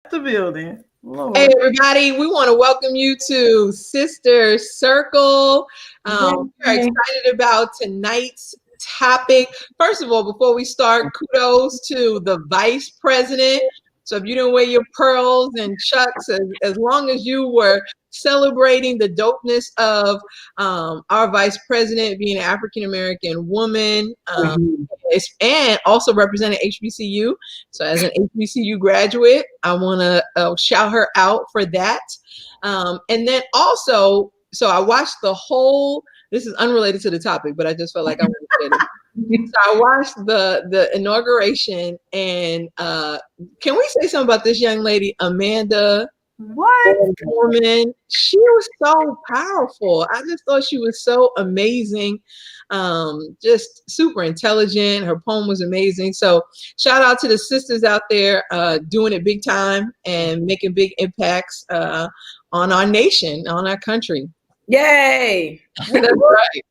the building. Lord. Hey everybody, we want to welcome you to Sister Circle. We're excited about tonight's topic. First of all, before we start, kudos to the Vice President. So if you didn't wear your pearls and chucks, as long as you were celebrating the dopeness of our Vice President being an African-American woman, and also representing HBCU. So as an HBCU graduate, I want to shout her out for that. And then also, so I watched the whole, this is unrelated to the topic, but I just felt like I wanted to say it. So I watched the inauguration, and can we say something about this young lady, Amanda? What? Woman, she was so powerful. I just thought she was so amazing, just super intelligent. Her poem was amazing. So shout out to the sisters out there doing it big time and making big impacts on our nation, on our country. Yay! That's right.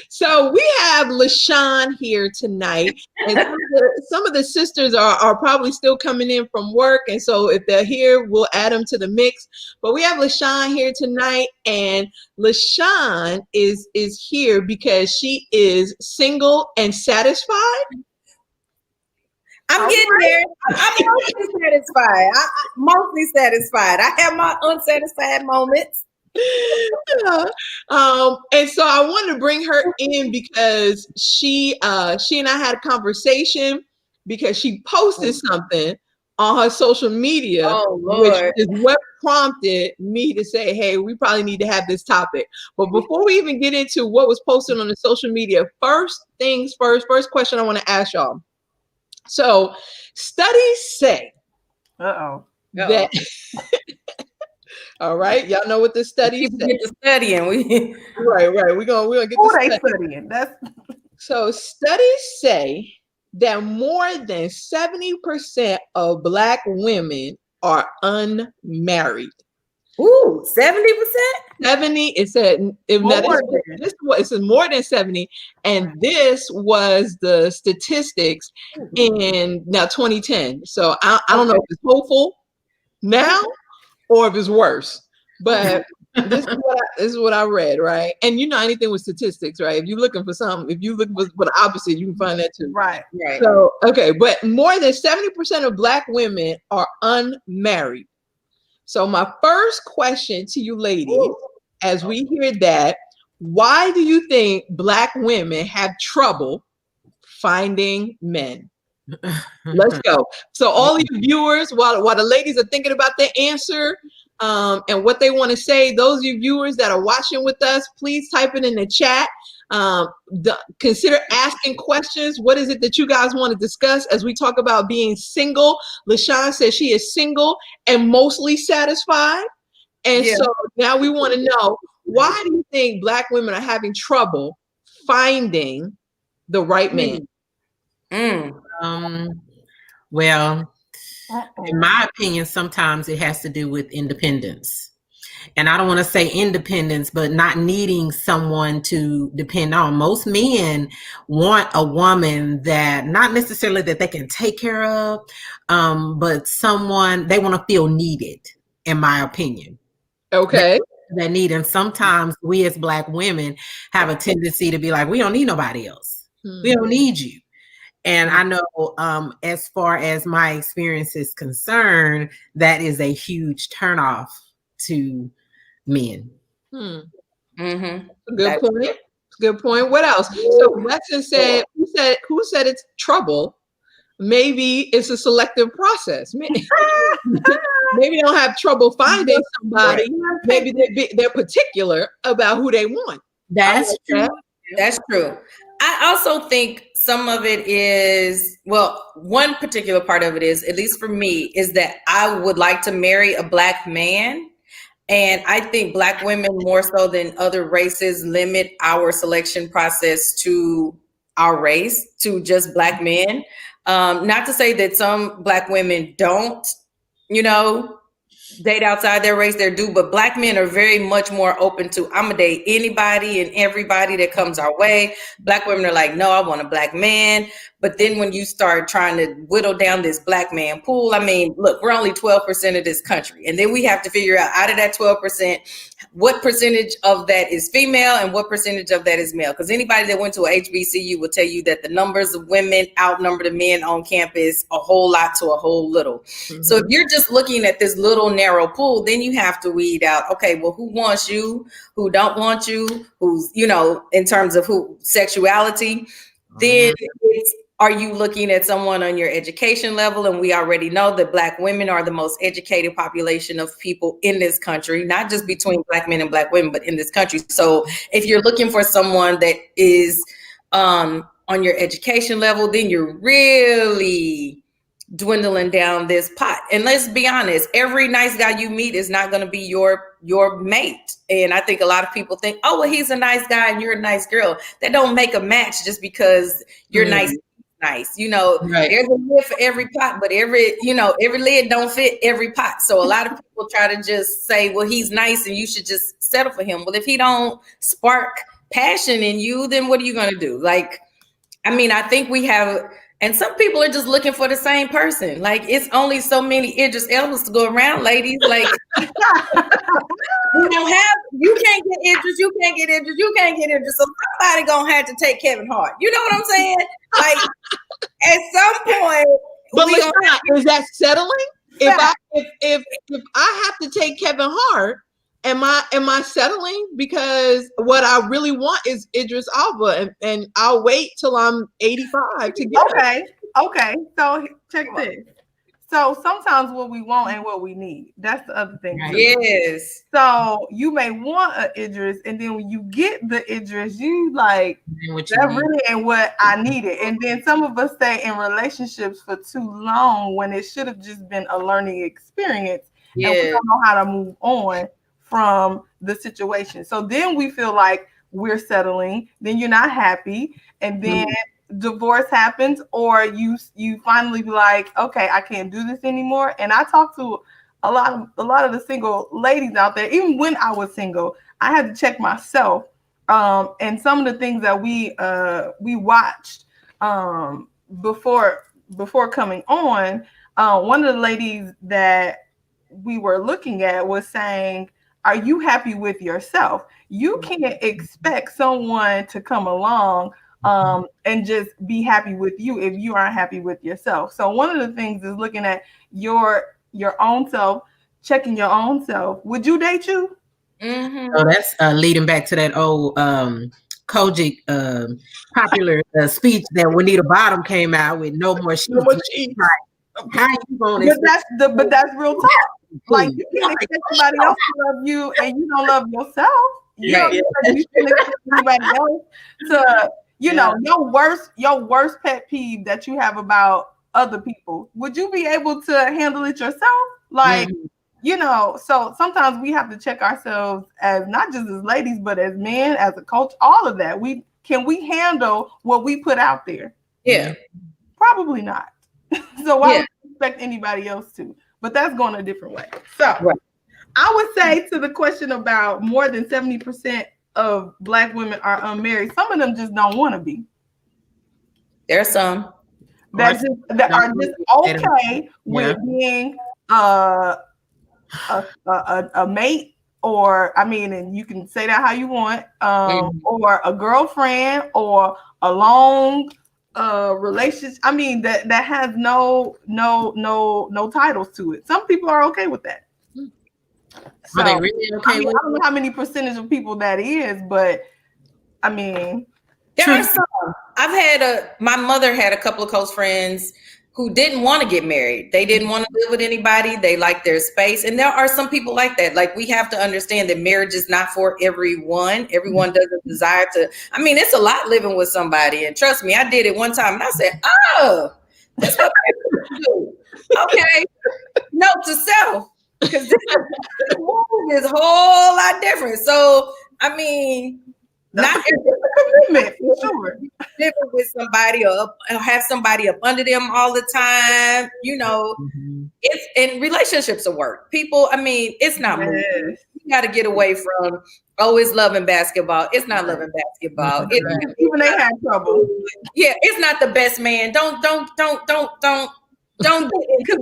So we have LaShawn here tonight, and some of the sisters are probably still coming in from work, and so if they're here, we'll add them to the mix. But we have LaShawn here tonight, and LaShawn is here because she is single and satisfied. I'm getting there. I'm mostly satisfied. I'm mostly satisfied. I have my unsatisfied moments. And so I wanted to bring her in because she and I had a conversation because she posted something on her social media, which is what prompted me to say, hey, we probably need to have this topic. But before we even get into what was posted on the social media, first things first, first question I want to ask y'all. So studies say that all right, y'all know what the studies say. Get to studying. Right. We're gonna get to studying. So studies say that more than 70% of Black women are unmarried. Ooh, 70%? 70. It said it says more than 70, and this was the statistics in now 2010. So I don't know if it's hopeful now or if it's worse, but this is what I read, right? And you know anything with statistics, right? If you're looking for something, if you look for the opposite, you can find that too. Right. So, okay, but more than 70% of Black women are unmarried. So my first question to you ladies, as we hear that, why do you think Black women have trouble finding men? Let's go. So all of you viewers, while the ladies are thinking about their answer and what they want to say, those of you viewers that are watching with us, please type it in the chat. Consider asking questions. What is it that you guys want to discuss as we talk about being single? LaShawn says she is single and mostly satisfied. And so now we want to know, why do you think Black women are having trouble finding the right man? Well, in my opinion, sometimes it has to do with independence. And I don't want to say independence, but not needing someone to depend on. Most men want a woman that, not necessarily that they can take care of, but someone they want to feel needed, in my opinion. Okay. That need. And sometimes we as Black women have a tendency to be like, we don't need nobody else. We don't need you. And I know as far as my experience is concerned, that is a huge turnoff to men. Good point. Good point. What else? So Weston said, who said it's trouble? Maybe it's a selective process. Maybe they don't have trouble finding somebody. Maybe they're particular about who they want. That's true. That's true. I also think some of it is, well, one particular part of it is, at least for me, is that I would like to marry a Black man. And I think Black women, more so than other races, limit our selection process to our race, to just Black men. Not to say that some Black women don't, date outside their race, they do, but Black men are very much more open to, I'm gonna date anybody and everybody that comes our way. Black women are like, no, I want a Black man. But then when you start trying to whittle down this black man pool, I mean, look, we're only 12% of this country. And then we have to figure out of that 12%, what percentage of that is female and what percentage of that is male. Because anybody that went to a HBCU will tell you that the numbers of women outnumber the men on campus a whole lot to a whole little. Mm-hmm. So if you're just looking at this little narrow pool, then you have to weed out, okay, well, who wants you, who don't want you, who's, you know, in terms of who sexuality, then it's, are you looking at someone on your education level? And we already know that Black women are the most educated population of people in this country, not just between Black men and Black women, but in this country. So if you're looking for someone that is on your education level, then you're really dwindling down this pot. And let's be honest, every nice guy you meet is not going to be your mate. And I think a lot of people think, oh, well, he's a nice guy and you're a nice girl. That don't make a match just because you're nice. You know, there's a lid for every pot, but every lid don't fit every pot. So a lot of people try to just say, well, he's nice and you should just settle for him. Well, if he don't spark passion in you, then what are you going to do? Like, I mean, I think we have, and some people are just looking for the same person. Like, it's only so many Idris Elbas to go around, ladies. Like, you can't get Idris, you can't get Idris, you can't get Idris. So somebody gonna have to take Kevin Hart. You know what I'm saying? Like, at some point, but is that settling? If I have to take Kevin Hart, am I settling? Because what I really want is Idris Elba, and I'll wait till I'm 85 to get it. Okay. So check this. So sometimes what we want and what we need. That's the other thing. Yes. So you may want an Idris, and then when you get the Idris, you like, that really ain't what I needed. And then some of us stay in relationships for too long when it should have just been a learning experience. Yeah. And we don't know how to move on from the situation. So then we feel like we're settling, then you're not happy, and then divorce happens, or you finally be like, okay, I can't do this anymore. And I talked to a lot of the single ladies out there. Even when I was single, I had to check myself. And some of the things that we watched before coming on, one of the ladies that we were looking at was saying, are you happy with yourself? You can't expect someone to come along and just be happy with you if you aren't happy with yourself. So one of the things is looking at your own self, checking your own self. Would you date you? Mm-hmm. So that's leading back to that old Kojic popular speech that Juanita Bottom came out with, no more sheets. No more sheets. How you going to? But that's real talk. Like, you can't expect somebody else to love you and you don't love yourself. You can't expect anybody else to. You know, your worst pet peeve that you have about other people, would you be able to handle it yourself? Like, you know, so sometimes we have to check ourselves as not just as ladies, but as men, as a coach, all of that. Can we handle what we put out there? Yeah. Probably not. So why would you expect anybody else to? But that's going a different way. So I would say to the question about more than 70% of Black women are unmarried, some of them just don't want to be. There's some that are just okay with being a mate, or I mean, and you can say that how you want, or a girlfriend, or a long relationship. I mean, that has no titles to it. Some people are okay with that. So, are they really okay? I don't know how many percentage of people that is, but I mean, there are some. My mother had a couple of close friends who didn't want to get married. They didn't want to live with anybody. They liked their space. And there are some people like that. Like, we have to understand that marriage is not for everyone. Everyone doesn't desire to. I mean, it's a lot living with somebody. And trust me, I did it one time and I said, oh, that's what I do. Okay. Note to self. Because this move is a whole lot different. So, I mean, not every commitment, for sure. Living with somebody or have somebody up under them all the time, you know, it's in relationships of work. People, I mean, it's not moving. You got to get away from, oh, it's love and basketball. It's not love and basketball. Even they had trouble. Yeah, it's not the best man. Don't get into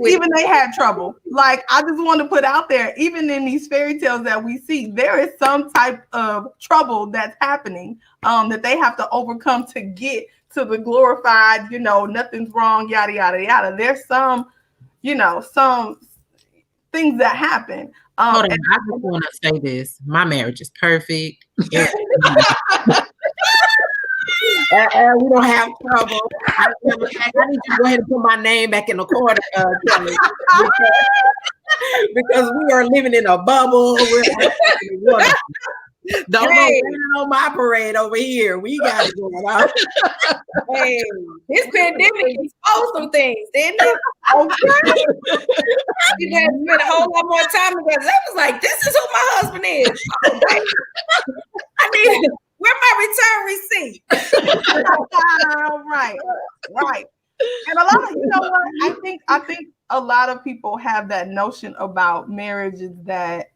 it. Even they had trouble. Like, I just want to put out there, even in these fairy tales that we see, there is some type of trouble that's happening that they have to overcome to get to the glorified, nothing's wrong, yada, yada, yada. There's some, some things that happen. Hold on, I just want to say this. My marriage is perfect. We don't have trouble. I need you to go ahead and put my name back in the corner, Kelly, because we are living in a bubble. Don't know on my parade over here. We got it going on. Hey, this pandemic exposed some things, didn't it? Okay. You guys spent a whole lot more time together. I was like, this is who my husband is. Okay. I mean, where's my return receipt? Right. And a lot of, I think a lot of people have that notion about marriages that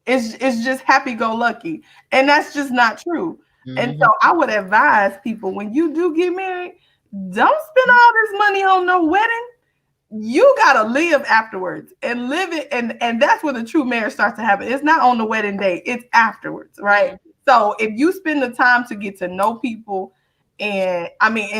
it's just happy-go-lucky, and that's just not true. Mm-hmm. And so I would advise people, when you do get married, don't spend all this money on no wedding. You gotta live afterwards and live it, and that's where the true marriage starts to happen. It's not on the wedding day, it's afterwards, right? So if you spend the time to get to know people and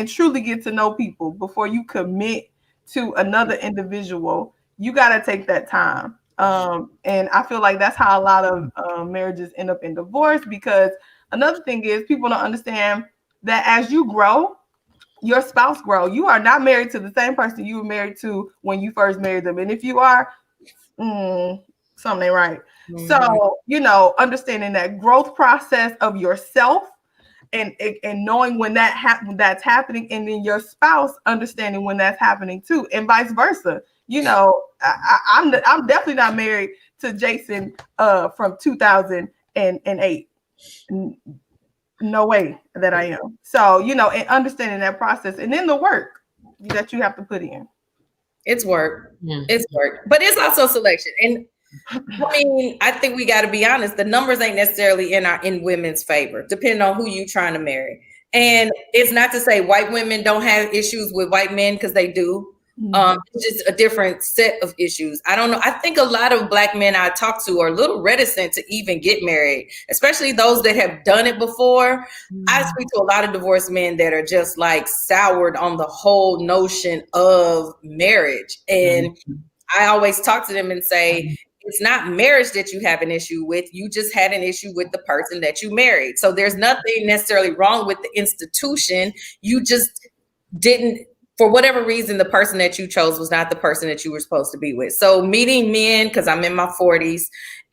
truly get to know people before you commit to another individual, you gotta take that time. And I feel like that's how a lot of marriages end up in divorce, because another thing is people don't understand that as you grow, your spouse grow. You are not married to the same person you were married to when you first married them. And if you are, something ain't right. Mm-hmm. So, understanding that growth process of yourself and knowing when that's happening, and then your spouse understanding when that's happening too, and vice versa. I'm definitely not married to Jason from 2008. No way that I am. So, and understanding that process, and then the work that you have to put in. It's work. Yeah. It's work. But it's also selection. And I think we got to be honest. The numbers ain't necessarily in women's favor, depending on who you trying to marry. And it's not to say white women don't have issues with white men, because they do. It's just a different set of issues. I don't know. I think a lot of Black men I talk to are a little reticent to even get married, especially those that have done it before. I speak to a lot of divorced men that are just like soured on the whole notion of marriage. And I always talk to them and say, it's not marriage that you have an issue with. You just had an issue with the person that you married. So there's nothing necessarily wrong with the institution. You just didn't, for whatever reason, the person that you chose was not the person that you were supposed to be with. So meeting men, because I'm in my 40s,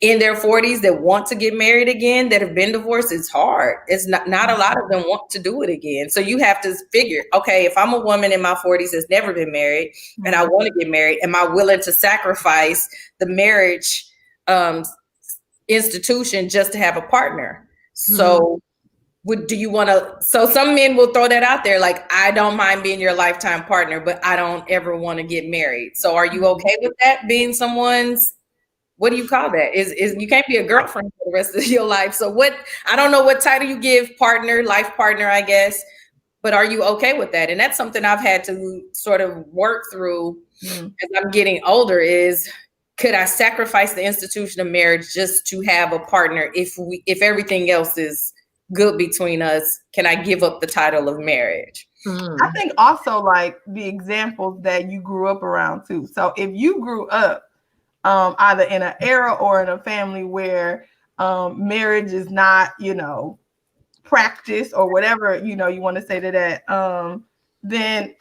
in their 40s that want to get married again, that have been divorced, it's hard. It's not a lot of them want to do it again. So you have to figure, okay, if I'm a woman in my 40s that's never been married and I want to get married, am I willing to sacrifice the marriage institution just to have a partner? So do you want to? So some men will throw that out there, like, I don't mind being your lifetime partner, but I don't ever want to get married. So are you okay with that being someone's? What do you call that? Is you can't be a girlfriend for the rest of your life. So I don't know what title you give partner, life partner, I guess, but are you okay with that? And that's something I've had to sort of work through as I'm getting older. Is, could I sacrifice the institution of marriage just to have a partner? If everything else is good between us, can I give up the title of marriage? I think also like the examples that you grew up around too. So if you grew up either in an era or in a family where marriage is not, practice or whatever, you want to say to that, then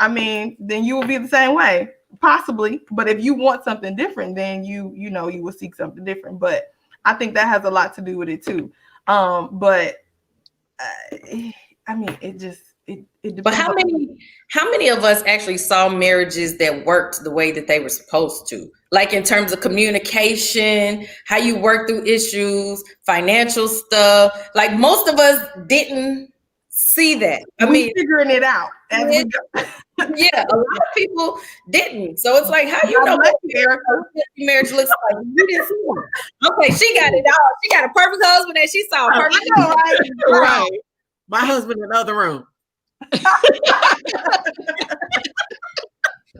you will be the same way, possibly. But if you want something different, then you will seek something different. But I think that has a lot to do with it too. It depends. But how many of us actually saw marriages that worked the way that they were supposed to? Like in terms of communication, how you work through issues, financial stuff. Like most of us didn't see that. We're figuring it out as we go. Yeah, a lot of people didn't. So it's like, how you know what marriage looks like? You didn't see it. Okay, she got it all. She got a perfect husband and she saw a perfect husband. Right. My husband in the other room.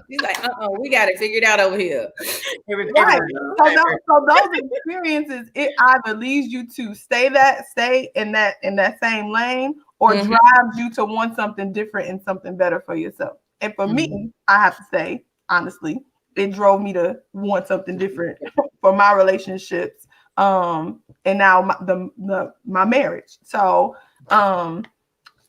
He's like, we got it figured out over here. Right. So those experiences, it either leads you to stay in that same lane, or drives you to want something different and something better for yourself. And for me, I have to say, honestly, it drove me to want something different for my relationships, and now my marriage. So, although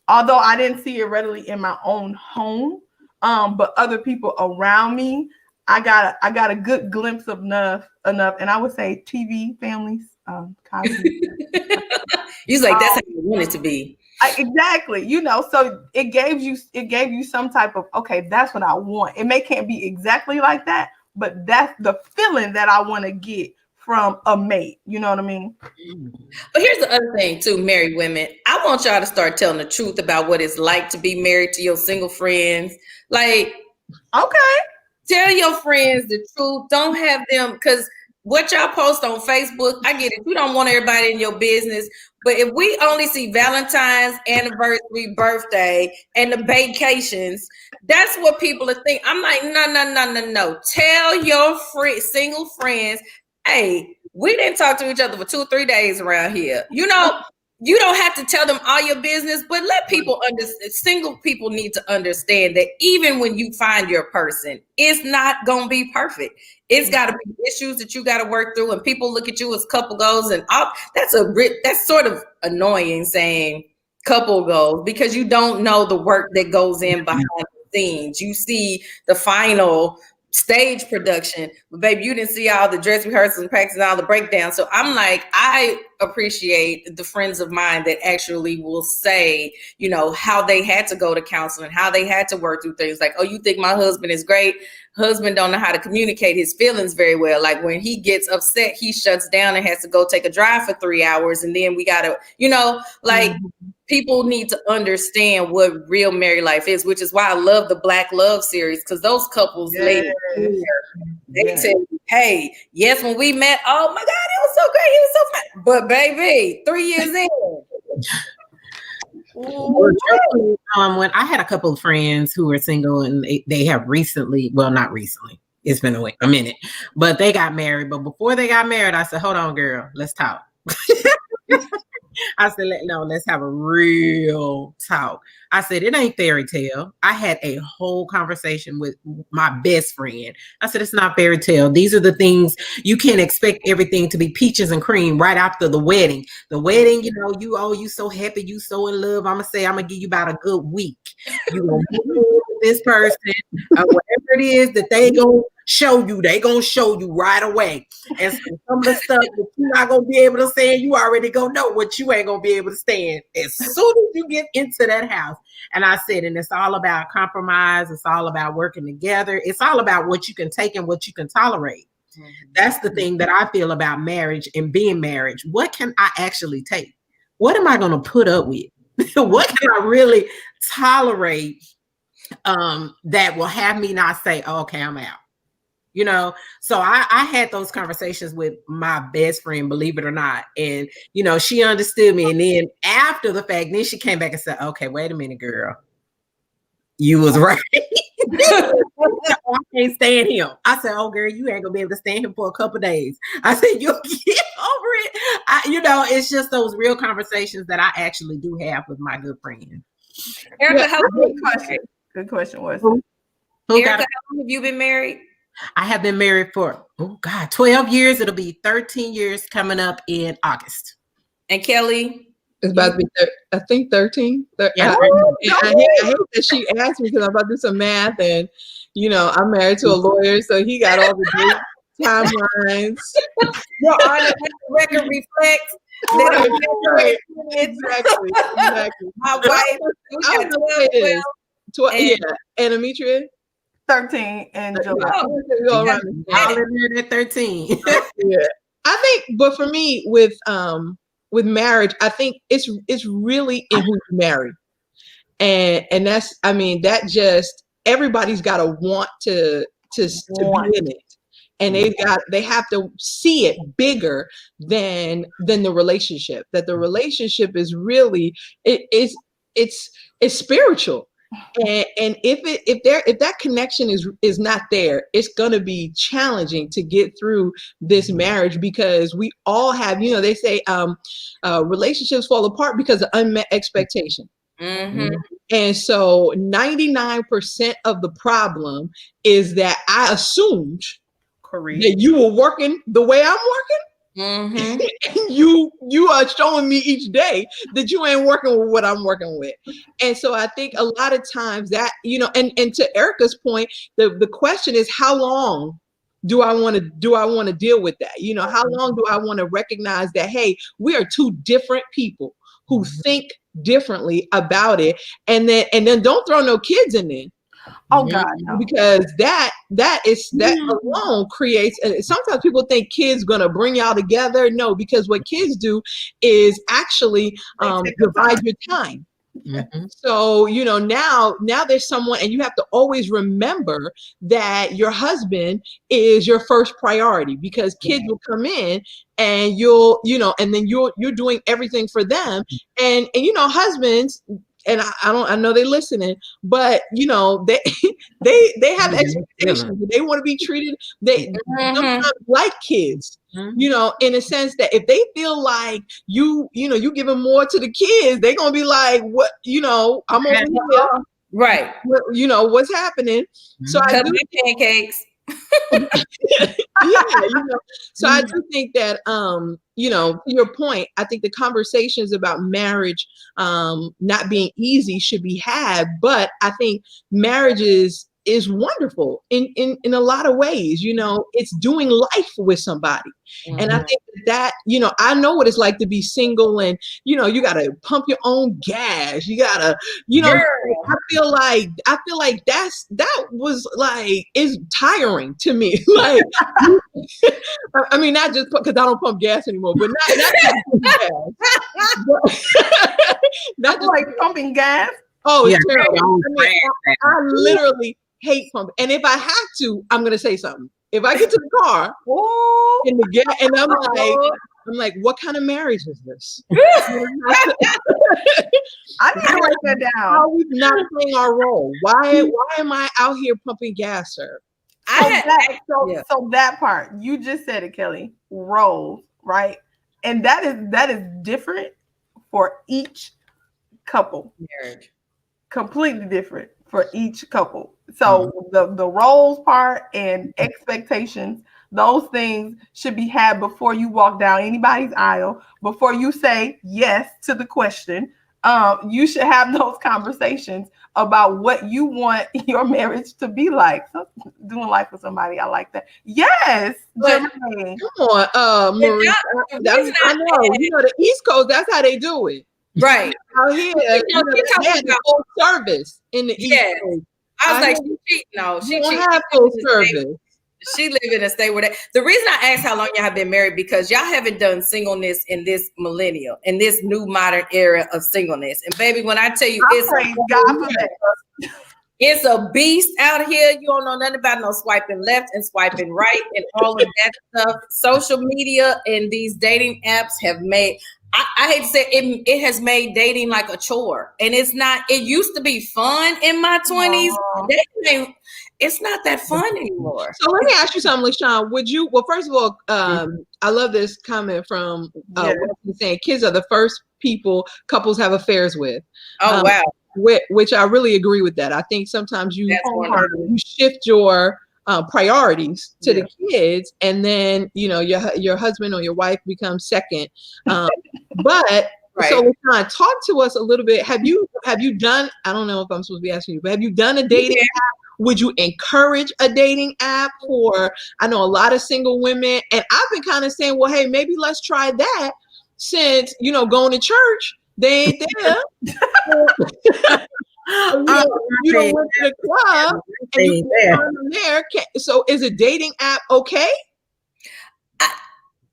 I didn't see it readily in my own home, but other people around me, I got a good glimpse of enough, and I would say TV, families, Cosby. He's like, that's how you want it to be. Exactly. So it gave you some type of, okay, that's what I want. It can't be exactly like that, but that's the feeling that I want to get from a mate. You know what I mean? But here's the other thing too, married women. I want y'all to start telling the truth about what it's like to be married to your single friends. Like, okay, tell your friends the truth. Don't have them, because what y'all post on Facebook, I get it. You don't want everybody in your business. But if we only see Valentine's, anniversary, birthday, and the vacations, that's what people are thinking. I'm like, no. Tell your single friends, hey, we didn't talk to each other for 2 or 3 days around here. You don't have to tell them all your business, but let people understand. Single people need to understand that even when you find your person, it's not going to be perfect. It's got to be issues that you got to work through, and people look at you as couple goals, and that's sort of annoying saying couple goals, because you don't know the work that goes in behind the scenes. You see the final stage production, but babe, you didn't see all the dress rehearsals and practice and all the breakdowns. So I'm like, I appreciate the friends of mine that actually will say, how they had to go to counseling, how they had to work through things. Like, oh, you think my husband is great? Husband don't know how to communicate his feelings very well. Like, when he gets upset, he shuts down and has to go take a drive for 3 hours, and then we gotta, people need to understand what real married life is, which is why I love the Black Love series, because those couples later, they tell you, hey, yes, when we met, oh my God, it was so great, he was so fun. But baby, 3 years in. When I had a couple of friends who were single, and they have recently, well, not recently, it's been a minute, but they got married. But before they got married, I said, hold on, girl, let's talk. I said, let's have a real talk. I said, it ain't fairy tale. I had a whole conversation with my best friend. I said, it's not fairy tale. These are the things. You can't expect everything to be peaches and cream right after the wedding. The wedding, you so happy, you so in love. I'm going to give you about a good week. You going to move with this person, whatever it is that they going to show you, they going to show you right away. And so some of the stuff that you're not going to be able to stand, you already going to know what you ain't going to be able to stand as soon as you get into that house. And I said, and it's all about compromise. It's all about working together. It's all about what you can take and what you can tolerate. Mm-hmm. That's the thing that I feel about marriage and being married. What can I actually take? What am I going to put up with? What can I really tolerate that will have me not say, oh, okay, I'm out? So I had those conversations with my best friend, believe it or not. And, she understood me. And then after the fact, then she came back and said, okay, wait a minute, girl. You was right. I can't stand him. I said, oh, girl, you ain't going to be able to stand him for a couple of days. I said, you'll get over it. It's just those real conversations that I actually do have with my good friend. Erica, good question was. Erica, how long have you been married? I have been married for, 12 years. It'll be 13 years coming up in August. And Kelly? It's about to be, I think 13. Yeah. I hate that she asked me, because I'm about to do some math, and, I'm married to a lawyer, so he got all the date timelines. Your Honor, the record reflects that Exactly. My wife, 12, yeah, and Ametria? 13 in July. At 13. Yeah. I think, but for me, with marriage, I think it's really in who you marry. And that's, that just, everybody's got to want to be in it. And they have to see it bigger than the relationship. That the relationship is really it's spiritual. And if that connection is not there, it's gonna be challenging to get through this marriage, because we all have, they say relationships fall apart because of unmet expectation. Mm-hmm. And so 99% of the problem is that I assumed that you were working the way I'm working. Mm-hmm. And you are showing me each day that you ain't working with what I'm working with. And so I think a lot of times that, and to Erica's point, the question is, how long do I want to deal with that? How long do I want to recognize that, hey, we are two different people who think differently about it, and then don't throw no kids in there. Oh God, no. Because that alone creates, and sometimes people think kids gonna bring y'all together. No, because what kids do is actually divide your time. Mm-hmm. So now there's someone, and you have to always remember that your husband is your first priority, because kids will come in and and then you're doing everything for them, and husbands. And I know they're listening, but they have expectations. They want to be treated sometimes like kids, in a sense that if they feel like you giving more to the kids, they're gonna be like, what, I'm over here, right? What's happening? So I do pancakes. So I do think that to your point, I think the conversations about marriage not being easy should be had, but I think marriage is wonderful in a lot of ways. It's doing life with somebody. Mm-hmm. And I think that I know what it's like to be single, and you gotta pump your own gas. You gotta, I feel like that was like, is tiring to me. Like, I mean, not just because I don't pump gas anymore, but not just like pumping gas. Oh, it's terrible. I literally hate pumping. And if I have to, I'm gonna say something. If I get to the car in the gas, and I'm like, what kind of marriage is this? I need to write that down. How are we not playing our role? Why am I out here pumping gas, sir? So that part, you just said it, Kelly. Roles, right? And that is different for each couple. Marriage. Completely different for each couple. So the roles part and expectations, those things should be had before you walk down anybody's aisle, before you say yes to the question. You should have those conversations about what you want your marriage to be like. So, doing life with somebody, I like that. Yes, Jermaine. Come on, Marie. I know. The East Coast, that's how they do it. Right. Out here, they have full service in the East Coast. I was like, she cheating. No, she don't have full service. She live in a state where the reason I asked how long y'all have been married, because y'all haven't done singleness in this millennial, in this new modern era of singleness. And baby, when I tell you, it's a beast out here. You don't know nothing about no swiping left and swiping right and all of that stuff. Social media and these dating apps have made, I hate to say it has made dating like a chore. And it's not, it used to be fun in my 20s. It's not that fun anymore. So let me ask you something, LaShawn. Well, first of all, I love this comment from what you're saying. Kids are the first people couples have affairs with. Oh, wow. Which I really agree with that. I think sometimes you shift your priorities to the kids, and then your husband or your wife becomes second. But so LaShawn, talk to us a little bit. Have you done? I don't know if I'm supposed to be asking you, but have you done a dating app? Would you encourage a dating app for? I know a lot of single women, and I've been kind of saying, well, hey, maybe let's try that, since going to church they ain't there. You don't went to the club and you find them there. So is a dating app okay?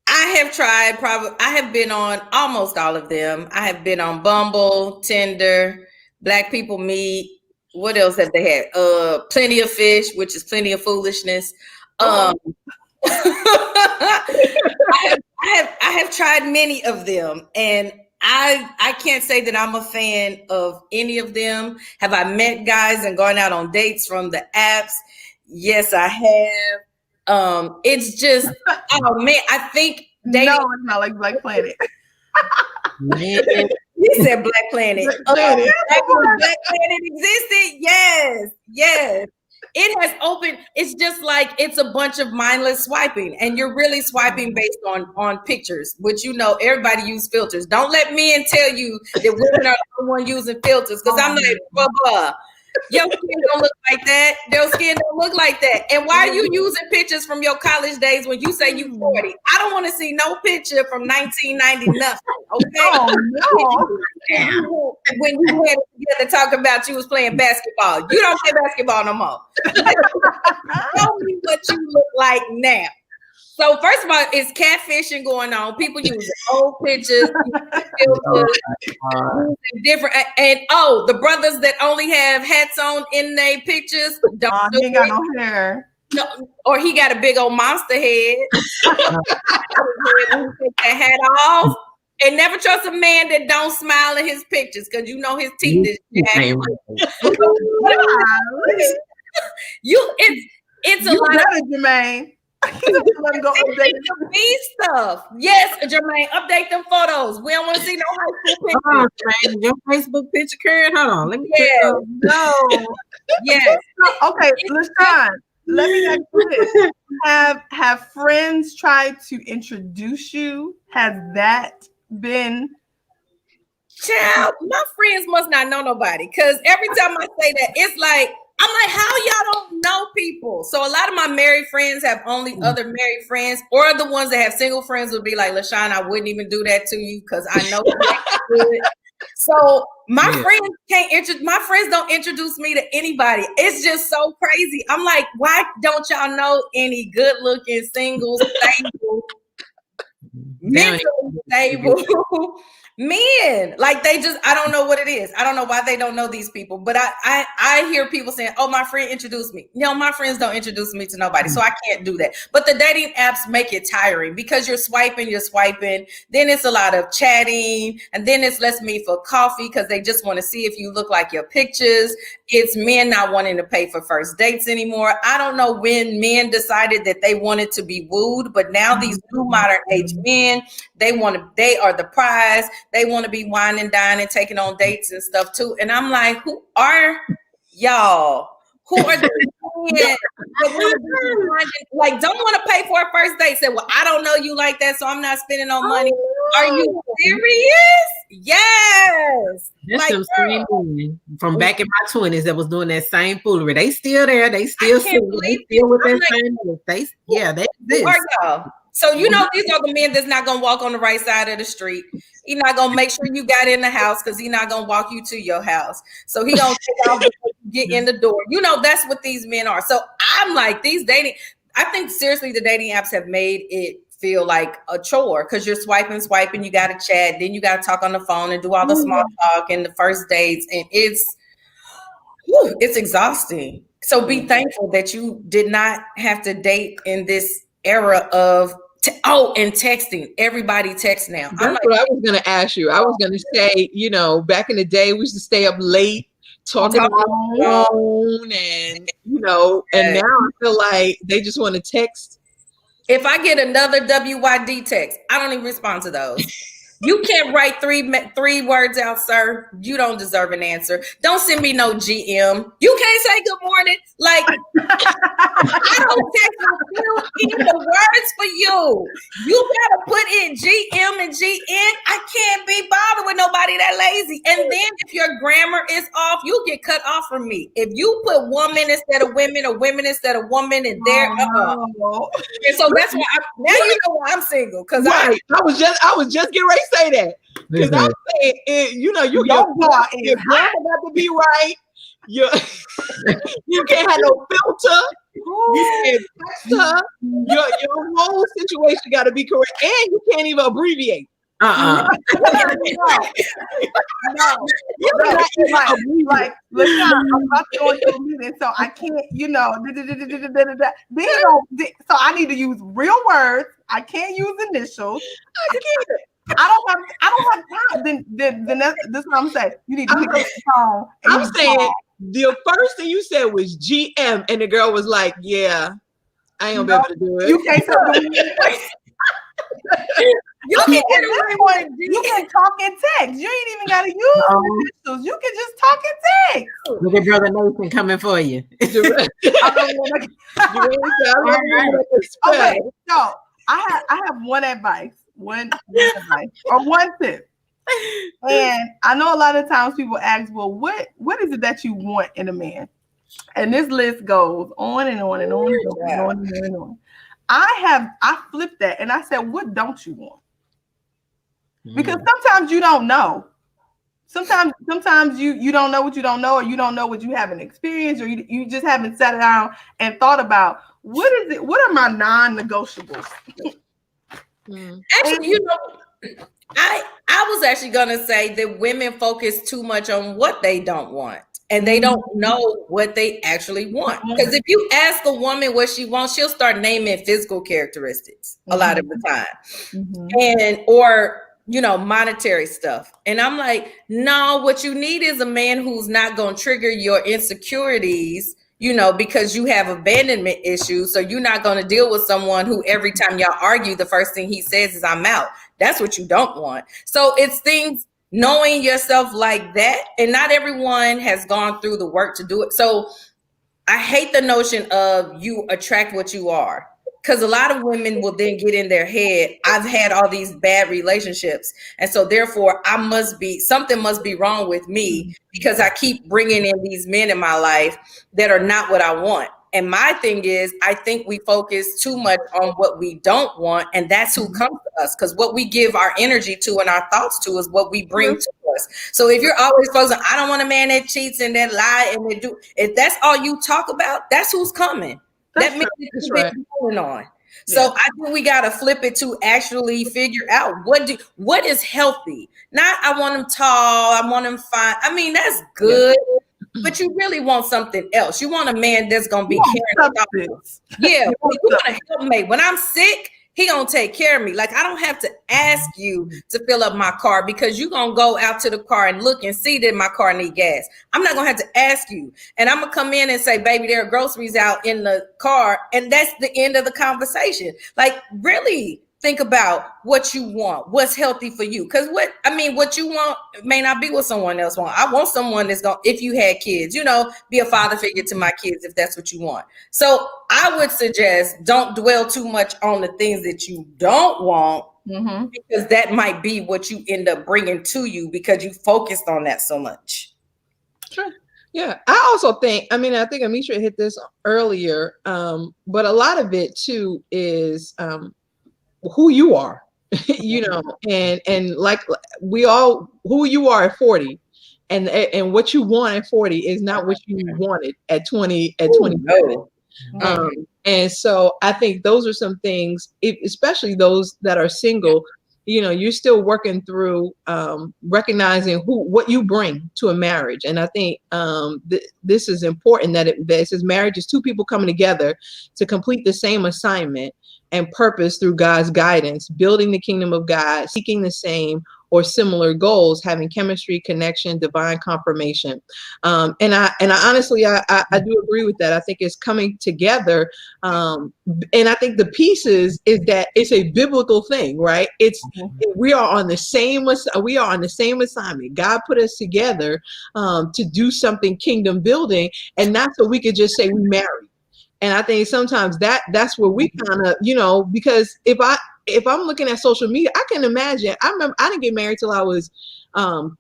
I have tried I have been on almost all of them. I have been on Bumble, Tinder, Black People Meet, What else have they had? Plenty of Fish, which is Plenty of Foolishness. I have tried many of them, and I can't say that I'm a fan of any of them. Have I met guys and gone out on dates from the apps? Yes, I have. It's just, oh man, I think no, it's not like Black Planet. You said Black Planet. Black Planet existed. Yes. It has opened. It's just like it's a bunch of mindless swiping, and you're really swiping based on pictures, which everybody use filters. Don't let men tell you that women are the one using filters, because I'm like, blah. Your skin don't look like that. Your skin don't look like that. And why are you using pictures from your college days when you say you 40? I don't want to see no picture from 1990 nothing. Okay. Oh, no. When you had together talking about you was playing basketball. You don't play basketball no more. Tell me what you look like now. So first of all, it's catfishing going on. People using old pictures, different, and the brothers that only have hats on in their pictures don't. He ain't got no hair. No, or he got a big old monster head. Take that hat off. And never trust a man that don't smile in his pictures, because his teeth is jacked. It's a lot of Jermaine. Stuff. Yes, Jermaine, update them photos. We don't want to see no high school pictures. Your Facebook picture, Karen. Hold on, let me. No. Yes. Okay, LaShawn, let me ask you this: Have friends tried to introduce you? Has that been? Child, my friends must not know nobody, because every time I say that, it's like, I'm like, how y'all don't know people? So a lot of my married friends have only other married friends, or the ones that have single friends would be like, LaShawn, I wouldn't even do that to you because I know you. So my friends don't introduce me to anybody. It's just so crazy. I'm like, why don't y'all know any good looking, single, stable, mentally stable men? Like, I don't know what it is. I don't know why they don't know these people, but I hear people saying, oh, my friend introduced me. No, my friends don't introduce me to nobody, so I can't do that. But the dating apps make it tiring, because you're swiping, then it's a lot of chatting, and then it's let's meet for coffee, because they just want to see if you look like your pictures. It's men not wanting to pay for first dates anymore. I don't know when men decided that they wanted to be wooed, but now these new modern age men, they are the prize. They want to be wine and dine and taking on dates and stuff too. And I'm like, who are y'all? Who are the men like don't want to pay for a first date? Say, well, I don't know you like that, so I'm not spending no money. Are you serious? Yes. That's like, same from back in my 20s that was doing that same foolery. They still there. They still single. They still with that same. They exist. So these are the men that's not gonna walk on the right side of the street. He's not gonna make sure you got in the house, because he's not gonna walk you to your house. So he gonna take off before you get in the door. That's what these men are. So I'm like, I think seriously the dating apps have made it feel like a chore, because you're swiping, you gotta chat, then you gotta talk on the phone and do all the small talk and the first dates, and it's exhausting. So be thankful that you did not have to date in this era of and texting. Everybody texts now. That's what I was going to ask you. I was going to say, back in the day, we used to stay up late talking on the phone, and and now I feel like they just want to text. If I get another WYD text, I don't even respond to those. You can't write three words out, sir. You don't deserve an answer. Don't send me no GM. You can't say good morning. Like, I don't text you in the words for you. You gotta put in GM and GN. I can't be bothered with nobody that lazy. And then if your grammar is off, you get cut off from me. If you put woman instead of women or women instead of woman in there, and so that's why now you know why I'm single. Because I was just getting ready to say that. Because I'm saying, your grammar got to be right. You can't have no filter. You can't text her. Your whole situation got to be correct, and you can't even abbreviate. No. Like, listen, I'm about to go into a meeting, so I can't, so I need to use real words. I can't use initials. I don't have time. Then this is what I'm saying. You need to pick up the phone. I'm saying the first thing you said was GM, and the girl was like, "Yeah, I ain't gonna be able to do it." You can't tell them. You can talk and text. You ain't even gotta use initials. You can just talk and text. Look at Brother Nathan coming for you. Okay, so I have one advice, one tip. And I know a lot of times people ask, well, what is it that you want in a man? And this list goes on and on and on and on and on. I flipped that and I said, what don't you want? Because sometimes you don't know. Sometimes you don't know what you don't know, or you don't know what you haven't experienced, or you just haven't sat down and thought about what is it? What are my non-negotiables? Actually, I was actually gonna say that women focus too much on what they don't want. And they don't know what they actually want. Because if you ask a woman what she wants, she'll start naming physical characteristics a lot of the time. And or monetary stuff. And I'm like, no, what you need is a man who's not going to trigger your insecurities, because you have abandonment issues. So you're not going to deal with someone who every time y'all argue, the first thing he says is, I'm out. That's what you don't want. So it's things, knowing yourself like that. And not everyone has gone through the work to do it. So I hate the notion of you attract what you are. Because a lot of women will then get in their head, I've had all these bad relationships. And so therefore something must be wrong with me because I keep bringing in these men in my life that are not what I want. And my thing is, I think we focus too much on what we don't want. And that's who comes to us. Because what we give our energy to and our thoughts to is what we bring to us. So if you're always focusing, I don't want a man that cheats and that lie and that if that's all you talk about, that's who's coming. That means it's going on. So I think we got to flip it to actually figure out what is healthy. Not I want him tall, I want him fine. I mean, that's good, but you really want something else. You want a man that's going to be caring about you. Yeah, you want a helpmate. When I'm sick, he gonna take care of me. Like I don't have to ask you to fill up my car because you're gonna go out to the car and look and see that my car need gas. I'm not gonna have to ask you. And I'm gonna come in and say, baby, there are groceries out in the car. And that's the end of the conversation. Like really think about what you want, what's healthy for you. Because what you want may not be what someone else wants. I want someone that's going, if you had kids, be a father figure to my kids if that's what you want. So I would suggest don't dwell too much on the things that you don't want because that might be what you end up bringing to you because you focused on that so much. Sure. Yeah. I also think, I think Amisha hit this earlier, but a lot of it too is, who you are, and like we all, who you are at 40 and what you want at 40 is not what you wanted at 20, at 27. And so I think those are some things, especially those that are single, you're still working through recognizing what you bring to a marriage. And I think this is important that it says marriage is two people coming together to complete the same assignment and purpose through God's guidance, building the kingdom of God, seeking the same or similar goals, having chemistry, connection, divine confirmation. And I honestly, I do agree with that. I think it's coming together. And I think the pieces is that it's a biblical thing, right? We are on the same assignment. God put us together to do something kingdom building, and not so we could just say we married. And I think sometimes that's where we kind of, because if I'm looking at social media, I can imagine, I remember I didn't get married till I was,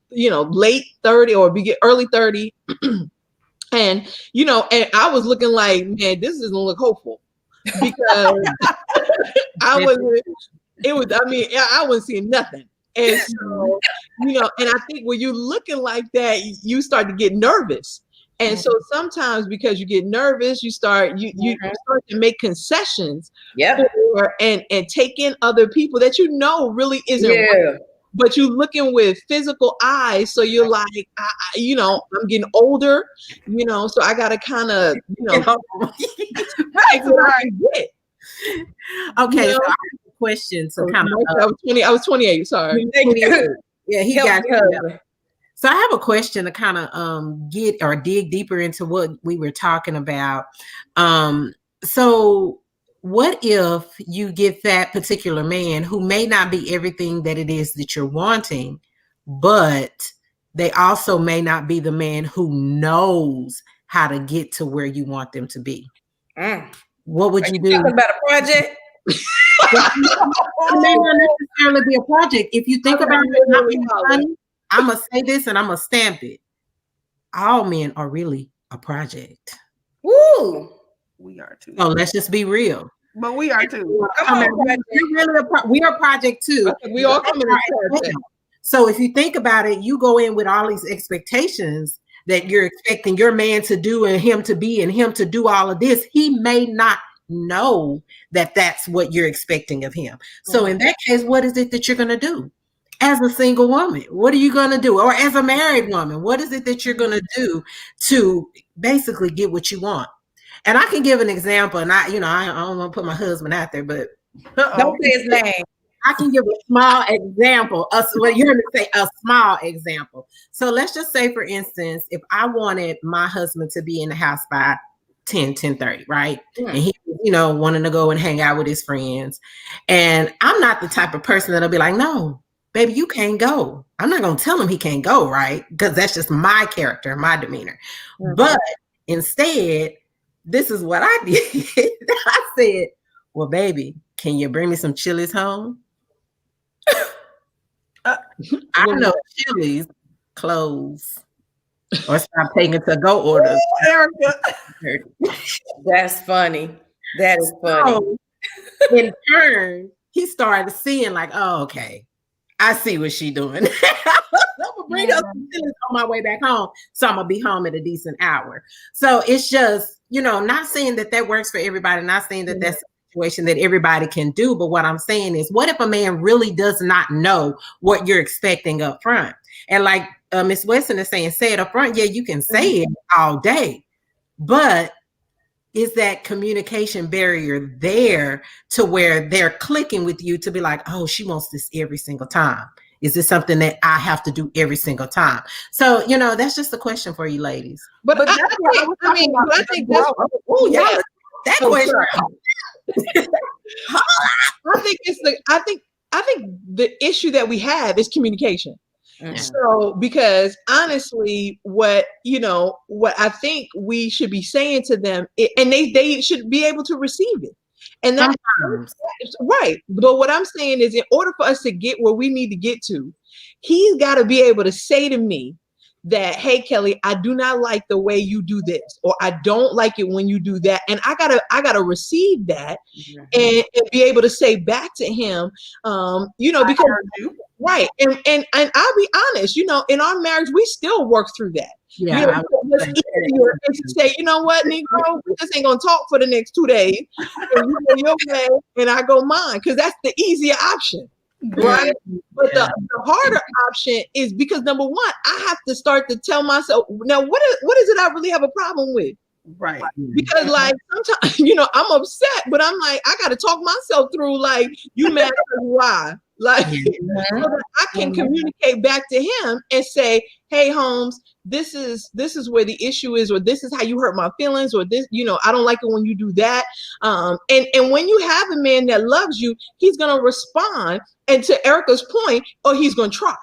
late 30 or early 30. And I was looking like, man, this doesn't look hopeful because I wasn't seeing nothing. And so, and I think when you're looking like that, you start to get nervous. And so sometimes because you get nervous, you start to make concessions and take in other people that you know really isn't right, but you looking with physical eyes. So you're like, I'm getting older, so I got to kind of, take what I can get. Okay, so I have a question. So kind of, I was 28. Sorry. 28. Yeah, he got it. So I have a question to kind of get or dig deeper into what we were talking about. So what if you get that particular man who may not be everything that it is that you're wanting, but they also may not be the man who knows how to get to where you want them to be? What would you do? Talking about a project? It may not necessarily be a project. If you think about it, I'm going to say this and I'm going to stamp it. All men are really a project. Woo! We are too. So let's just be real. But we are too. We are a project too. We all come in a project. So if you think about it, you go in with all these expectations that you're expecting your man to do and him to be and him to do all of this. He may not know that that's what you're expecting of him. So in that case, what is it that you're going to do? As a single woman, what are you going to do? Or as a married woman, what is it that you're going to do to basically get what you want? And I can give an example, and I don't want to put my husband out there, but don't say his name. I can give a small example. You're going to say a small example. So let's just say, for instance, if I wanted my husband to be in the house by 10:30, right? And he, wanting to go and hang out with his friends. And I'm not the type of person that'll be like, no, baby, you can't go. I'm not going to tell him he can't go, right? Because that's just my character, my demeanor. But instead, this is what I did. I said, well, baby, can you bring me some Chili's home? I know Chili's close or stop taking to-go orders. That's funny. That is funny. So, in turn, he started seeing like, oh, okay, I see what she's doing. I'm gonna bring up some Chili's on my way back home, so I'm gonna be home at a decent hour. So it's just, not saying that works for everybody, not saying that that's a situation that everybody can do, but what I'm saying is, what if a man really does not know what you're expecting up front? And like Miss Weston is saying, say it up front. Yeah, you can say it all day, but is that communication barrier there to where they're clicking with you to be like, oh, she wants this every single time? Is this something that I have to do every single time? So, that's just a question for you ladies. But I think that's, that question. I think the issue that we have is communication. So, because honestly, what I think we should be saying to them, and they should be able to receive it. And that's right. But what I'm saying is, in order for us to get where we need to get to, he's got to be able to say to me that, hey, Kelly, I do not like the way you do this, or I don't like it when you do that. And I gotta receive that and be able to say back to him, because right. And I'll be honest, in our marriage, we still work through that. Yeah. What's easier is to say, you know what, Negro, we just ain't gonna talk for the next 2 days. And you go your way and I go mine, because that's the easier option. Right. But the harder option is, because number one, I have to start to tell myself, now what is it I really have a problem with? Right. Because like sometimes, I'm upset, but I'm like, I gotta talk myself through, like, you mad because why? Like, so that I can communicate back to him and say, hey, Holmes, this is where the issue is, or this is how you hurt my feelings, or this, I don't like it when you do that. And when you have a man that loves you, he's gonna respond. And to Erica's point, he's gonna try.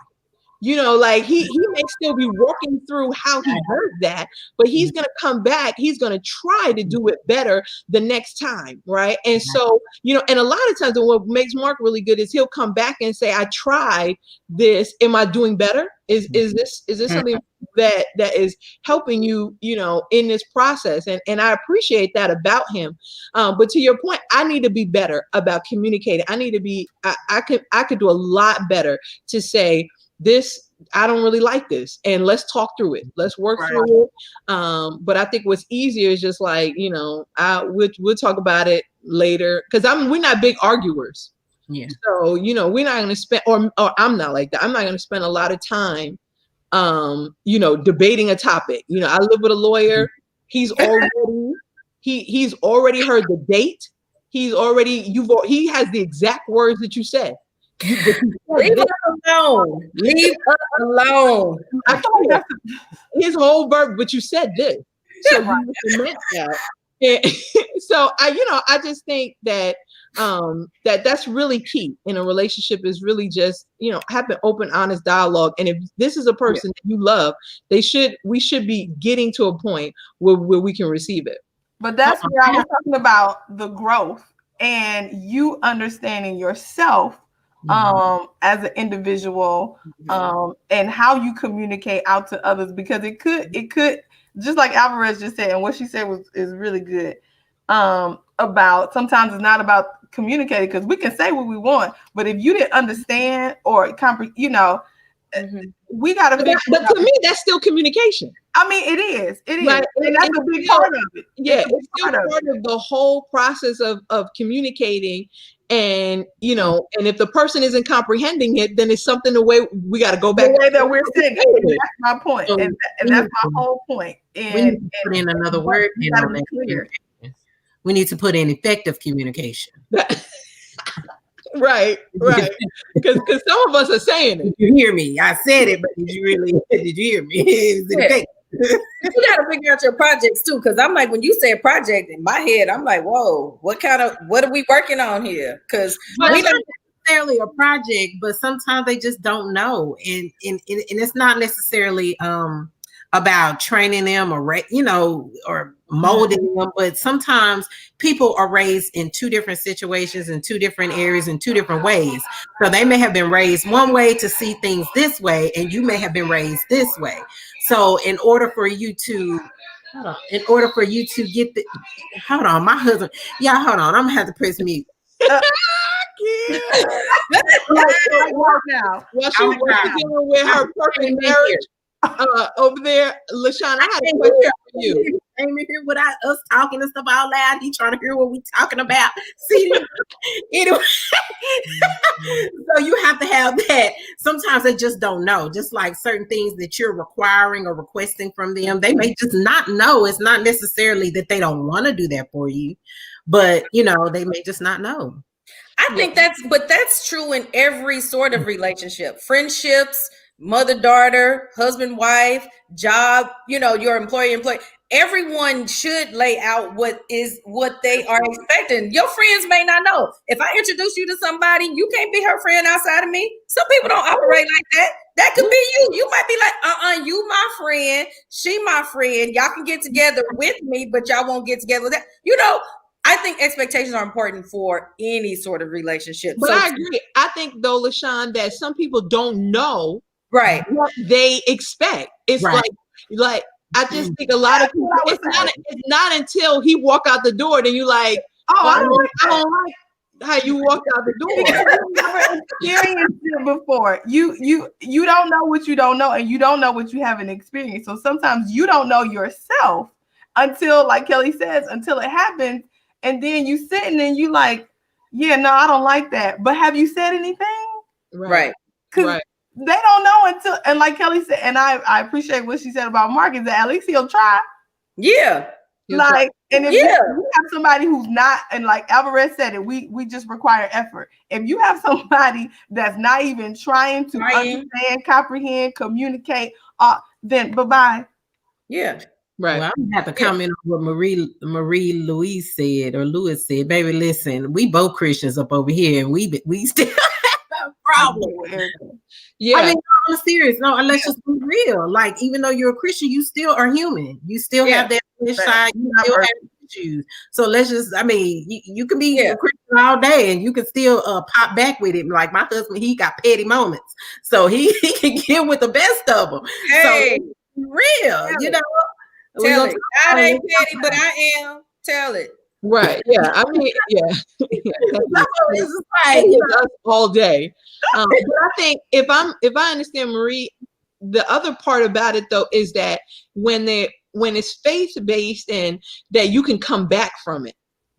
Like he may still be working through how he heard that, but he's going to come back. He's going to try to do it better the next time. Right. And so, and a lot of times, what makes Mark really good is he'll come back and say, I tried this. Am I doing better? Is this something that is helping you, in this process? And I appreciate that about him. But to your point, I need to be better about communicating. I need to be, I could do a lot better to say this, I don't really like this, and let's talk through it. Let's work through it. But I think what's easier is just like, we'll talk about it later, because we're not big arguers. Yeah. So, we're not going to spend, or I'm not like that. I'm not going to spend a lot of time, debating a topic. I live with a lawyer. He's already, he's already heard the date. He has the exact words that you said. Leave us alone. Leave us alone. His whole verb, but you said this. So you meant that. And so I just think that that's really key in a relationship, is really just, having open, honest dialogue. And if this is a person that you love, we should be getting to a point where we can receive it. But that's where I was talking about the growth and you understanding yourself as an individual, and how you communicate out to others, because it could just like Alvarez just said, and what she said is really good, about sometimes it's not about communicating, because we can say what we want, but if you didn't understand or we got to. But to me, that's still communication. I mean, it is, right? And that's a big part of it. Yeah, it's still part of the whole process of communicating. And and if the person isn't comprehending it, then it's something the way we got to go back. The way that we're saying it. That's my point, and that's my whole point. And we need to put in another word. We need to put in effective communication. Right. Because some of us are saying it. Did you hear me? I said it, but did you hear me? Is it effective? You got to figure out your projects too, because I'm like, when you say a project, in my head, I'm like, whoa, what are we working on here? Because we don't necessarily a project, but sometimes they just don't know, and it's not necessarily about training them or molding them, but sometimes people are raised in two different situations, in two different areas, in two different ways. So they may have been raised one way to see things this way, and you may have been raised this way. So in order for you to get my husband, hold on, I'm gonna have to press mute. Now, while she's dealing with her perfect marriage over there, LaShawn, I had a question for you. Came in here with us talking and stuff out loud. He trying to hear what we talking about. See, anyway, so you have to have that. Sometimes they just don't know. Just like certain things that you're requiring or requesting from them, they may just not know. It's not necessarily that they don't want to do that for you, but they may just not know. I think that's true in every sort of relationship, friendships, mother-daughter, husband-wife, job, your employee. Everyone should lay out what they are expecting. Your friends may not know. If I introduce you to somebody, you can't be her friend outside of me. Some people don't operate like that. That could be you. You might be like, you my friend, she my friend. Y'all can get together with me, but y'all won't get together with that. I think expectations are important for any sort of relationship. But I agree. I think though, LaShawn, that some people don't know what they expect. It's like I just think a lot of people, it's not until he walk out the door then you like, I don't like how you walked out the door. You've never experienced it before. You don't know what you don't know, and you don't know what you haven't experienced. So sometimes you don't know yourself until, like Kelly says, until it happens, and then you sitting and you like, yeah, no, I don't like that. But have you said anything? Right. Because they don't know until, and like Kelly said, and I appreciate what she said about Mark, is that at least he'll try. Yeah. Like, and if you have somebody who's not, and like Alvarez said it, we just require effort. If you have somebody that's not even trying to understand, comprehend, communicate, then bye-bye. Yeah. Right. Well, I'm gonna have to comment on what Marie Louise said, or Lewis said. Baby, listen, we both Christians up over here, and we still have a problem. Yeah. I mean, I'm serious. No, let's just be real. Like, even though you're a Christian, you still are human. You still have that side. You still have choose. So let's just, I mean, you can be a Christian all day and you can still pop back with it. Like my husband, he got petty moments. So he can get with the best of them. Hey, so real, you know. Tell it. I ain't petty, but I am. Tell it. Right. Yeah. I mean, yeah. It's like, all day. But I think if I understand Marie, the other part about it though is that when it's faith-based and that you can come back from it.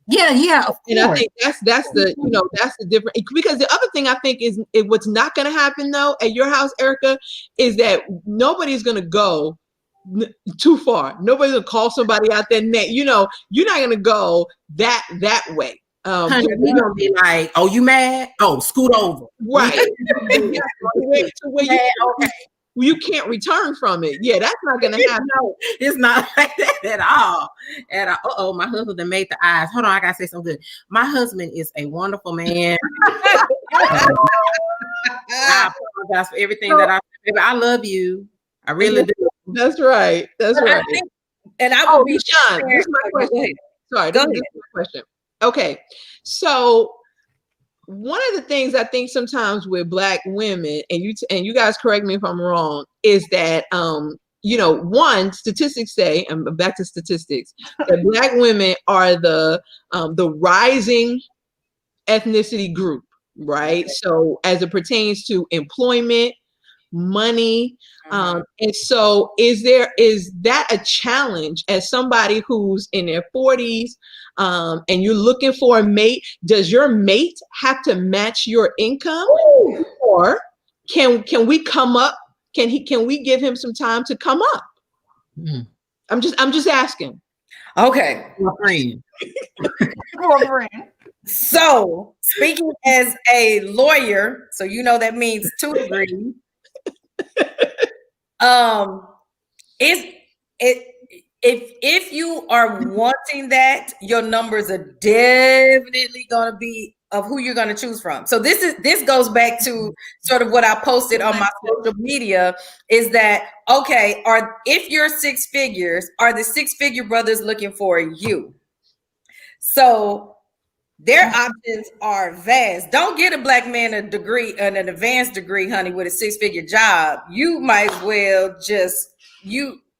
Yeah, of and I think that's the that's the difference, because the other thing I think is what's not going to happen though at your house, Erica, is that nobody's going to go too far. Nobody's gonna call somebody out there. You're not gonna go that way. Honey, we gonna be like, "Oh, you mad? Oh, scoot over." Right. You can't return from it. Yeah, that's not gonna happen. No, it's not like that at all. Uh-oh, my husband that made the eyes. Hold on, I gotta say something good. My husband is a wonderful man. I apologize for everything that I love you. I really do. That's right. That's right. And I will be Sean. This is my question. Sorry, this is my question. Okay, so one of the things I think sometimes with Black women, and you guys correct me if I'm wrong, is that one, statistics say, and back to statistics, that Black women are the rising ethnicity group, right? So as it pertains to employment, money, and so is that a challenge as somebody who's in their 40s and you're looking for a mate? Does your mate have to match your income? Ooh. Or can we come up? Can we give him some time to come up? Mm. I'm just asking. Okay. So speaking as a lawyer, so that means 2 degrees. If you are wanting that, your numbers are definitely going to be of who you're going to choose from. So this goes back to sort of what I posted on my social media, is that, okay, if you're 6 figures, are the 6-figure brothers looking for you? So their options are vast. Don't get a Black man a degree, an advanced degree, honey, with a 6-figure job. You might as well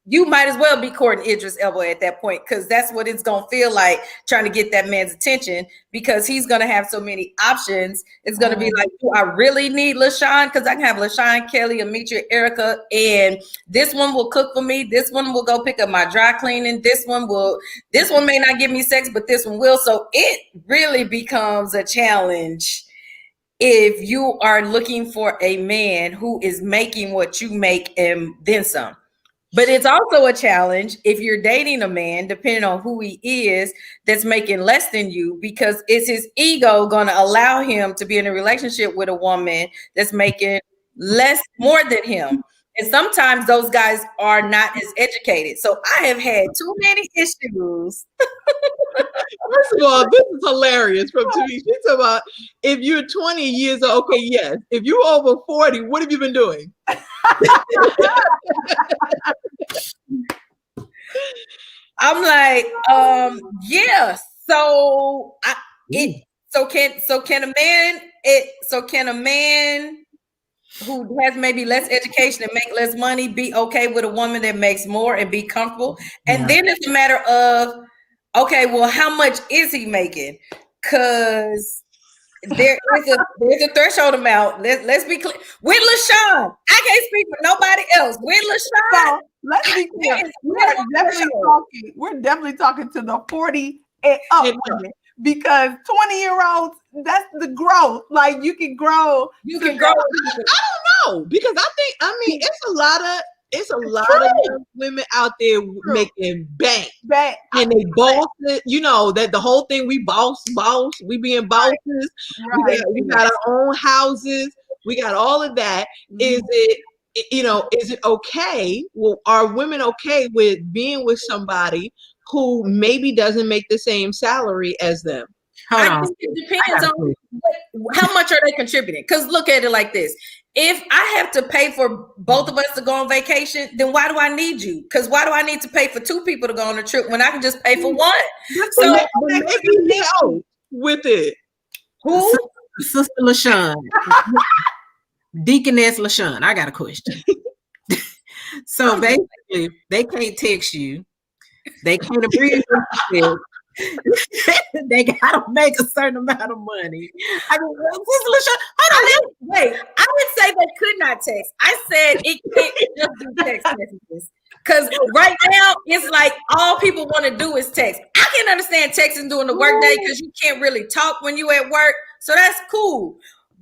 you might as well be courting Idris Elba at that point, because that's what it's gonna feel like trying to get that man's attention, because he's gonna have so many options. It's gonna be like, do I really need LaShawn? Because I can have LaShawn, Kelly, Ametria, Erica, and this one will cook for me. This one will go pick up my dry cleaning. This one may not give me sex, but this one will. So it really becomes a challenge if you are looking for a man who is making what you make and then some. But it's also a challenge if you're dating a man, depending on who he is, that's making less than you, because is his ego going to allow him to be in a relationship with a woman that's making more than him? And sometimes those guys are not as educated. So I have had too many issues. First of all, this is hilarious from TV. She's talking about if you're 20 years old, okay, yes. If you're over 40, what have you been doing? I'm like, yeah. So can a man who has maybe less education and make less money be okay with a woman that makes more and be comfortable? And then it's a matter of, okay, well, how much is he making? Because there's a threshold amount. Let's be clear. With LaShawn, I can't speak for nobody else. With LaShawn, let's be clear. We're definitely talking to the 40 and up women, because 20-year-olds, that's the growth. Like you can grow. I don't know, because I mean it's a lot of young women out there making bank, and they boss it. That the whole thing, we boss, we being bosses. Right. We got our own houses. We got all of that. Mm-hmm. Is it okay? Well, are women okay with being with somebody who maybe doesn't make the same salary as them? Hold I on. think it depends on how much are they contributing. Because look at it like this. If I have to pay for both of us to go on vacation, then why do I need you? Because why do I need to pay for 2 people to go on a trip when I can just pay for one? So maybe he helped with it. Who? Sister LaShawn. Deaconess LaShawn, I got a question. So basically, they can't text you. They can't agree with you. They gotta make a certain amount of money. I mean, Sister LaShawn, Wait, I would say they could not text. I said it can't just do text messages. Because right now, it's like all people want to do is text. I can understand texting during the workday because you can't really talk when you at work. So that's cool.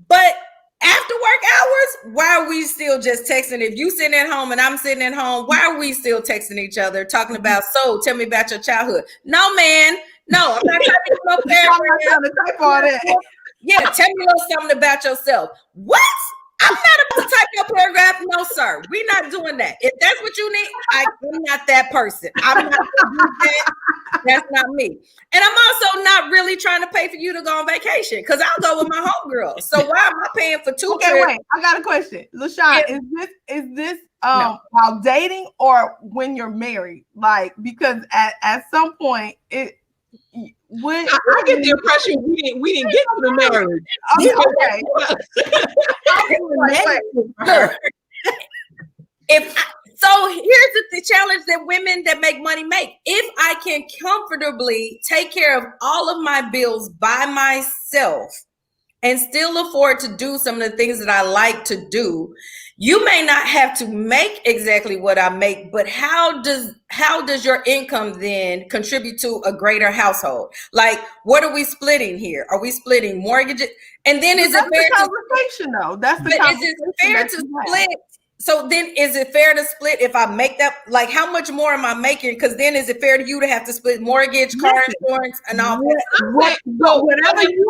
But after work hours, why are we still just texting? If you sitting at home and I'm sitting at home, why are we still texting each other, talking about, so tell me about your childhood? No, man. No, I'm not typing no paragraph. Yeah, tell me a little something about yourself. What? I'm not about to type your paragraph. No, sir. We're not doing that. If that's what you need, I'm not that person. I'm not gonna do that. That's not me. And I'm also not really trying to pay for you to go on vacation because I'll go with my homegirl. So why am I paying for 2 Okay, trips? wait. I got a question. LaShawn, is this while dating or when you're married? Like, because at some point I get the impression we didn't get to the marriage. Okay. So here's the challenge that women that make money make. If I can comfortably take care of all of my bills by myself and still afford to do some of the things that I like to do, you may not have to make exactly what I make, but how does your income then contribute to a greater household? Like, what are we splitting here? Are we splitting mortgages? And then is it fair conversation though? That's the conversation. Is it fair to split? So then is it fair to split if I make that? Like, how much more am I making? Because then is it fair to you to have to split mortgage, car insurance, and all that? Whatever you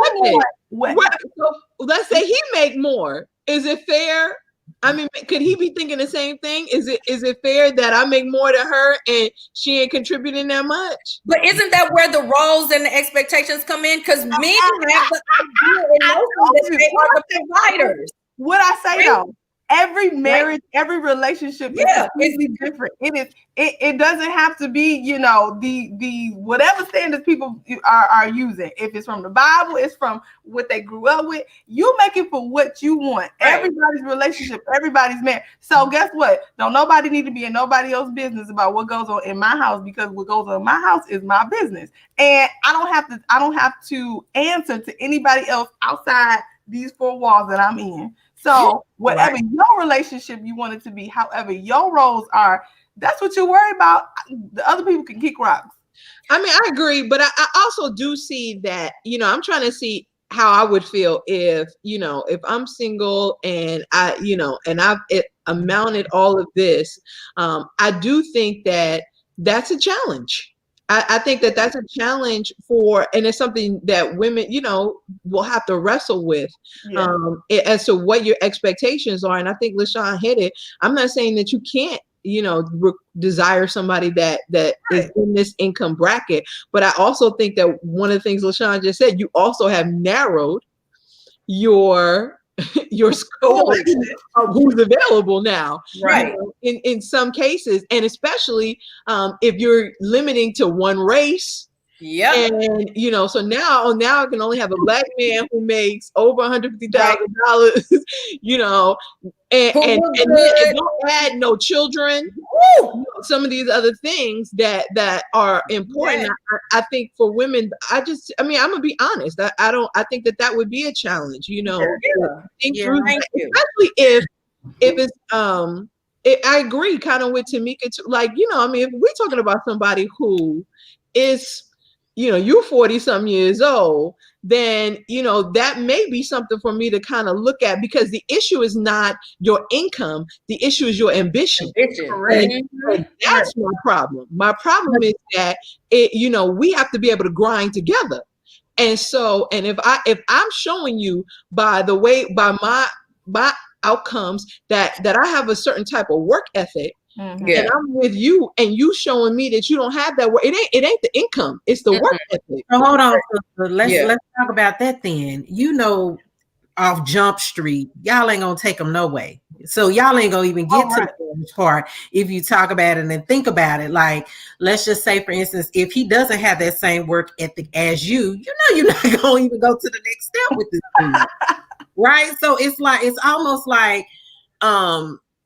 want. So let's say he make more. Is it fair? I mean, could he be thinking the same thing? Is it fair that I make more to her and she ain't contributing that much? But isn't that where the roles and the expectations come in? Because men have the idea that they are the providers. What I say though, every marriage, every relationship is completely different. It doesn't have to be, the whatever standards people are using. If it's from the Bible, it's from what they grew up with. You make it for what you want. Right. Everybody's relationship, everybody's married. So guess what? Don't nobody need to be in nobody else's business about what goes on in my house, because what goes on in my house is my business. And I don't have to answer to anybody else outside these 4 walls that I'm in. So whatever your relationship you want it to be, however your roles are, that's what you worry about. The other people can kick rocks. I mean, I agree, but I also do see that, I'm trying to see how I would feel if I'm single and I've amounted all of this. I do think that that's a challenge. I think that that's a challenge and it's something that women, will have to wrestle with as to what your expectations are. And I think LaShawn hit it. I'm not saying that you can't, desire somebody that is in this income bracket, but I also think that one of the things LaShawn just said, you also have narrowed your scope of who's available now, right? In some cases, and especially if you're limiting to one race, and so now I can only have a black man who makes over $150,000, and don't add no children. Some of these other things that are important. I think for women, I'm gonna be honest. I think that would be a challenge. Think through that, especially if it's I agree kind of with Tamika too. Like, if we're talking about somebody who is, you're 40 some years old, then, that may be something for me to kind of look at, because the issue is not your income. The issue is your ambition. And that's my problem. My problem is that we have to be able to grind together. And so, and if I'm showing you by my outcomes that I have a certain type of work ethic, Mm-hmm. And I'm with you, and you showing me that you don't have that work. It ain't the income, it's the work ethic. So hold on, let's talk about that then. You know, off Jump Street, y'all ain't gonna take them no way. So y'all ain't gonna even get to the part if you talk about it and think about it. Like, let's just say, for instance, if he doesn't have that same work ethic as you, you're not gonna even go to the next step with this thing. Right? So it's almost like,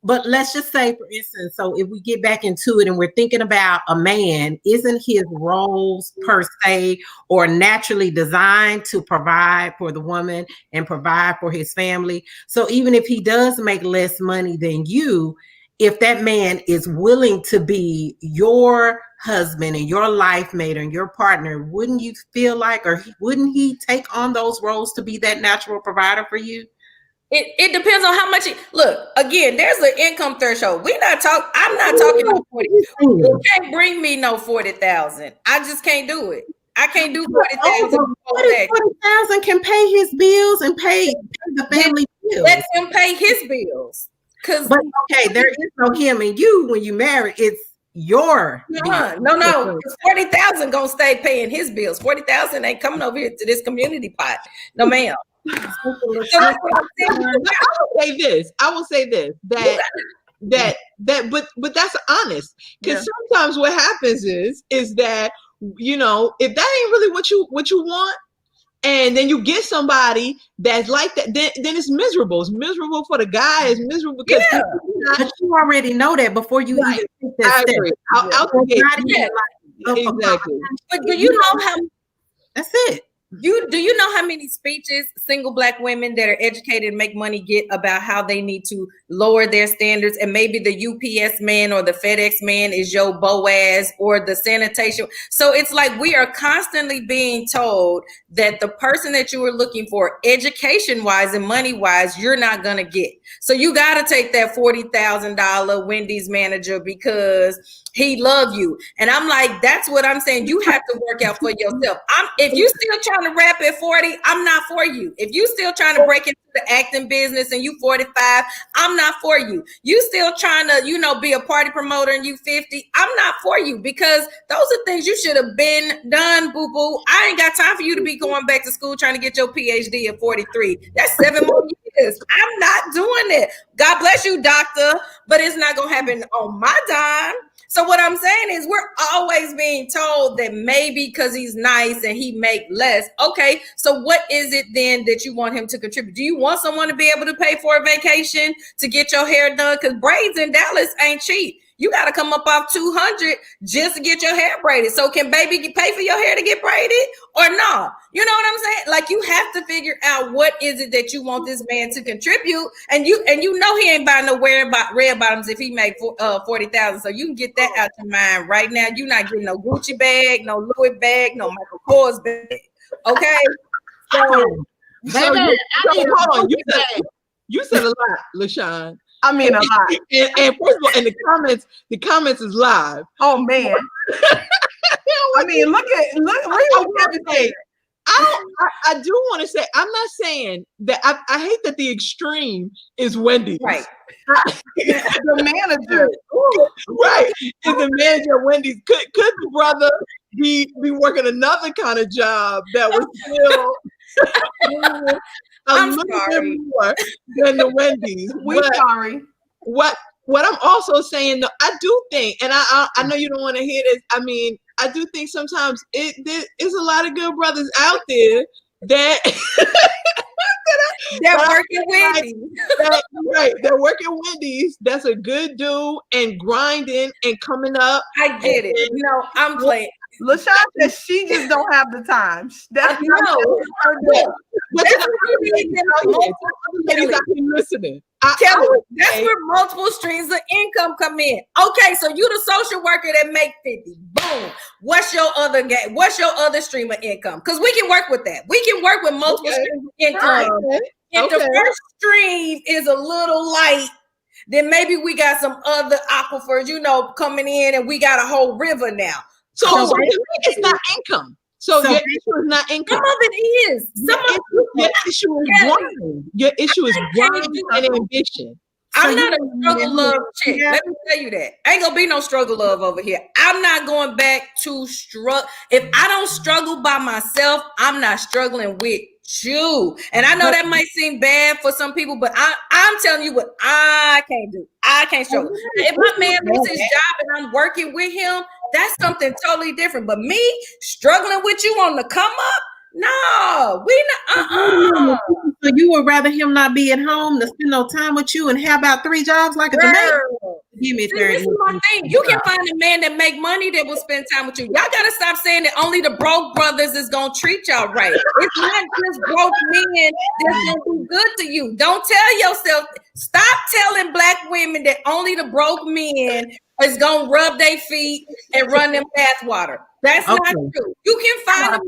but let's just say, for instance, so if we get back into it and we're thinking about a man, isn't his roles per se or naturally designed to provide for the woman and provide for his family? So even if he does make less money than you, if that man is willing to be your husband and your life mate and your partner, wouldn't you feel like, or wouldn't he take on those roles to be that natural provider for you? It depends on how much. Look, again, there's an income threshold. I'm not talking about 40. You can't bring me no 40,000. I just can't do it. I can't do 40,000. 40,000 can pay his bills and pay the family bills. Let him pay his bills. But okay, there is no him and you when you marry. It's your no. 40,000 gonna stay paying his bills. 40,000 ain't coming over here to this community pot. No, ma'am. I will say this that but that's honest, because sometimes what happens is that, you know, if that ain't really what you want, and then you get somebody that's like that, then it's miserable. It's miserable for the guy. It's miserable because but you already know that before you even take that step. Exactly. But do you know how? That's it. Do you know how many speeches single Black women that are educated and make money get about how they need to lower their standards, and maybe the UPS man or the FedEx man is your Boaz or the sanitation? So it's like we are constantly being told that the person that you were looking for education wise and money wise, you're not going to get. So you got to take that $40,000 Wendy's manager because he love you. And I'm like, that's what I'm saying. You have to work out for yourself. If you still trying to rap at 40, I'm not for you. If you still trying to break into the acting business and you 45, I'm not for you. You still trying to, be a party promoter and you 50, I'm not for you, because those are things you should have been done, boo-boo. I ain't got time for you to be going back to school trying to get your PhD at 43. That's 7 more years. I'm not doing it. God bless you, doctor, but it's not going to happen on my dime. So what I'm saying is we're always being told that maybe because he's nice and he make less. Okay, so what is it then that you want him to contribute? Do you want someone to be able to pay for a vacation to get your hair done? Because braids in Dallas ain't cheap. You got to come up off $200 just to get your hair braided. So can baby pay for your hair to get braided or no? You know what I'm saying? Like, you have to figure out what is it that you want this man to contribute. And you know he ain't buying no red bottoms if he make 40,000. So you can get that out your mind right now. You're not getting no Gucci bag, no Louis bag, no Michael Kors bag. Okay. Hold on. You said a lot, LaShawn. I mean, a lot. And first of all, and the comments is live. Oh man. I mean, look everything. I do want to say, I'm not saying that I hate that the extreme is Wendy's. Right. The manager. Right. Is the manager of Wendy's. Could the brother be working another kind of job that was still a little bit more than the Wendy's? We're sorry. What I'm also saying, though, I do think, and I know you don't want to hear this. I mean, I do think sometimes there's a lot of good brothers out there that they're working Wendy's. Right, they're working Wendy's. That's a good dude and grinding and coming up. I get it. No, I'm playing. LaShawn says she just don't have the time. That's listening. Kelly, that's where multiple streams of income come in. Okay, so you the social worker that make 50. Boom. What's your other game? What's your other stream of income? Because we can work with that. We can work with multiple streams of income. Right. If the first stream is a little light, then maybe we got some other aquifers, coming in, and we got a whole river now. So it's not income. So your issue is not income. Some of it is. Your issue is grinding. Your issue is grinding and ambition. I'm not a struggle love chick. Let me tell you that. Ain't gonna be no struggle love over here. I'm not going back to struggle. If I don't struggle by myself, I'm not struggling with you. And I know that might seem bad for some people, but I'm telling you what I can't do. I can't struggle. If my man loses his job and I'm working with him, that's something totally different. But me struggling with you on the come up, no, we not. So you would rather him not be at home to spend no time with you and have about 3 jobs like a Jamaican? Give me this is my thing. You can find a man that make money that will spend time with you. Y'all gotta stop saying that only the broke brothers is gonna treat y'all right. It's not just broke men that's gonna be good to you. Don't tell yourself. Stop telling black women that only the broke men is gonna rub their feet and run them bath water. That's not true. You can find a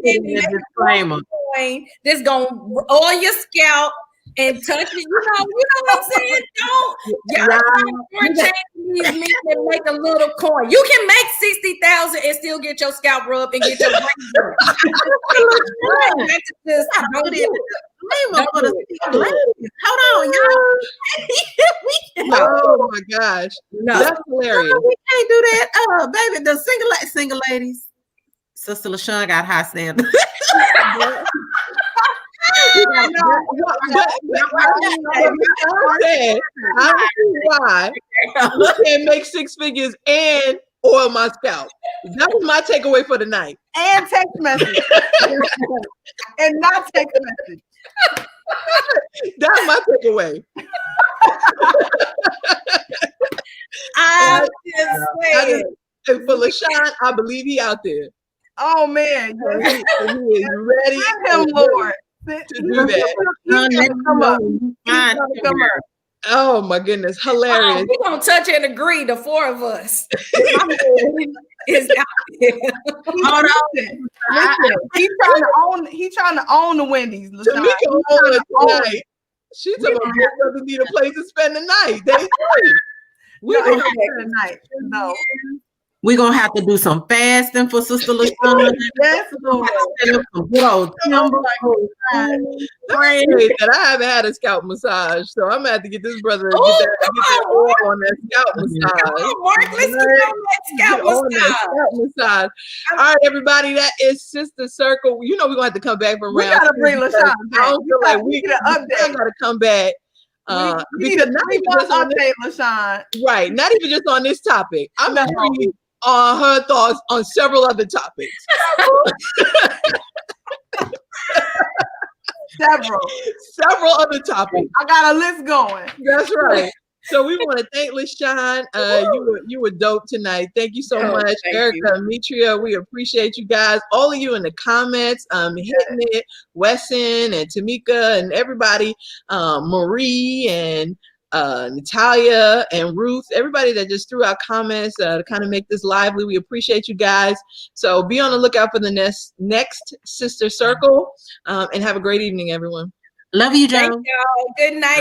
man that's gonna oil your scalp and touch it. You know what I'm saying? Don't change these men that make a little coin. You can make 60,000 and still get your scalp rubbed and get your brain rubbed. Hold on, y'all. Oh my gosh, no, that's hilarious. We can't do that, baby. The single ladies. Sister LaShawn got high standards. I don't see why you can't make 6 figures and oil my scalp. That was my takeaway for the night. And text message. And not text message. That's my takeaway. I'm just saying. And for LaShawn, I believe he out there. Oh man, he is ready. Him, Lord, to do that. Come up. Oh my goodness, hilarious. We're gonna touch and agree, the 4 of us. Is out there. Hold on. He's trying to own the Wendy's. Tamika own it tonight. She's talking about brothers need a place to spend the night. They we're gonna spend the night. No. We're gonna have to do some fasting for Sister LaShawn. Yes, Lord. I haven't had a scalp massage, so I'm gonna have to get this brother to get that oil on that scalp massage. Mark, let's get on that scalp massage. All right, everybody, that is Sister Circle. You know we're gonna have to come back from round. We gotta bring LaShawn back. I don't feel like we gotta come back. Because not even just on update, LaShawn. Right, not even just on this topic. I'm reading on her thoughts on several other topics. Several other topics. I got a list going. That's right. So we want to thank LaShawn. You were dope tonight. Thank you so much, Erica, Mitria. We appreciate you guys. All of you in the comments, hitting it, Wesson and Tamika and everybody, Marie and Natalia and Ruth, everybody that just threw out comments to kind of make this lively. We appreciate you guys. So be on the lookout for the next Sister Circle, and have a great evening, everyone. Love you, Joe. Thank y'all. Good night.